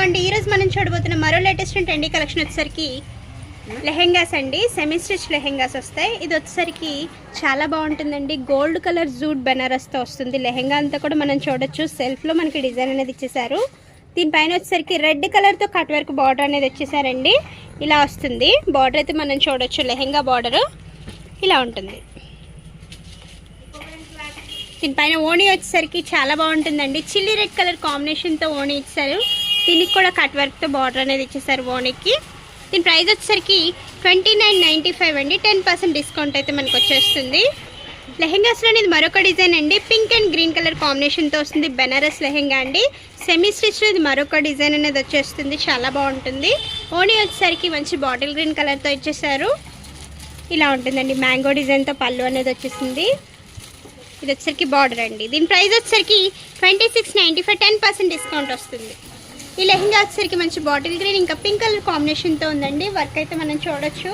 అండి ఈరోజు మనం చూడబోతున్న మరో లేటెస్ట్ అండ్ ట్రెండీ కలెక్షన్ వచ్చేసరికి లెహెంగాస్ అండి. సెమీ స్టిచ్ లెహెంగాస్ వస్తాయి. ఇది వచ్చేసరికి చాలా బాగుంటుందండి. గోల్డ్ కలర్ జూట్ బెనారస్తో వస్తుంది. లెహెంగా అంతా కూడా మనం చూడొచ్చు. సెల్ఫ్లో మనకి డిజైన్ అనేది ఇచ్చేసారు. దీనిపైన వచ్చేసరికి రెడ్ కలర్తో కట్ వర్క్ బార్డర్ అనేది వచ్చేసారండి. ఇలా వస్తుంది బార్డర్ అయితే మనం చూడొచ్చు. లెహెంగా బార్డర్ ఇలా ఉంటుంది. దీనిపైన ఓణీ వచ్చేసరికి చాలా బాగుంటుందండి. చిల్లీ రెడ్ కలర్ కాంబినేషన్తో ఓణీ ఇచ్చారు. దీనికి కూడా కట్ వర్క్తో బార్డర్ అనేది ఇచ్చేసారు ఓణీకి. దీని ప్రైస్ వచ్చేసరికి 29.95 అండి. 10% డిస్కౌంట్ అయితే మనకు వచ్చేస్తుంది. లెహెంగాస్లో ఇది మరొక డిజైన్ అండి. పింక్ అండ్ గ్రీన్ కలర్ కాంబినేషన్తో వస్తుంది. బెనారస్ లెహెంగా అండి. సెమీ స్టిచ్లో ఇది మరొక డిజైన్ అనేది వచ్చేస్తుంది. చాలా బాగుంటుంది. ఓణీ వచ్చేసరికి మంచి బాటిల్ గ్రీన్ కలర్తో ఇచ్చేసారు. ఇలా ఉంటుందండి. మ్యాంగో డిజైన్తో పళ్ళు అనేది వచ్చేసింది. ఇది వచ్చేసరికి బార్డర్ అండి. దీని ప్రైస్ వచ్చేసరికి 26.95 10% డిస్కౌంట్ వస్తుంది. ఈ లెహెంగా వచ్చేసరికి మంచి బాటిల్ గ్రీన్ ఇంకా పింక్ కలర్ కాంబినేషన్తో ఉందండి. వర్క్ అయితే మనం చూడొచ్చు.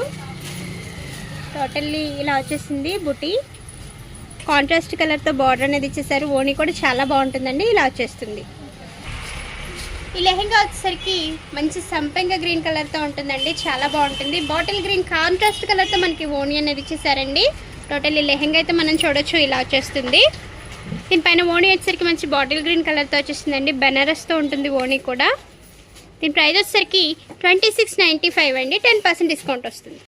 టోటల్లీ ఇలా వచ్చేసింది. బుటీ కాంట్రాస్ట్ కలర్తో బార్డర్ అనేది ఇచ్చేసారు. ఓణీ కూడా చాలా బాగుంటుందండి. ఇలా వచ్చేస్తుంది. ఈ లెహెంగా వచ్చేసరికి మంచి సంపెంగ గ్రీన్ కలర్తో ఉంటుందండి. చాలా బాగుంటుంది. బాటిల్ గ్రీన్ కాంట్రాస్ట్ కలర్తో మనకి ఓణీ అనేది ఇచ్చేసారండి. టోటల్ ఈ లెహెంగా అయితే మనం చూడొచ్చు. ఇలా వచ్చేస్తుంది. దీనిపైన ఓణీ వచ్చేసరికి మంచి బాటిల్ గ్రీన్ కలర్తో వచ్చేస్తుందండి. బెనారస్తో ఉంటుంది ఓణీ కూడా. దీని ప్రైస్ వచ్చేసరికి 26.95 అండి. 10% డిస్కౌంట్ వస్తుంది.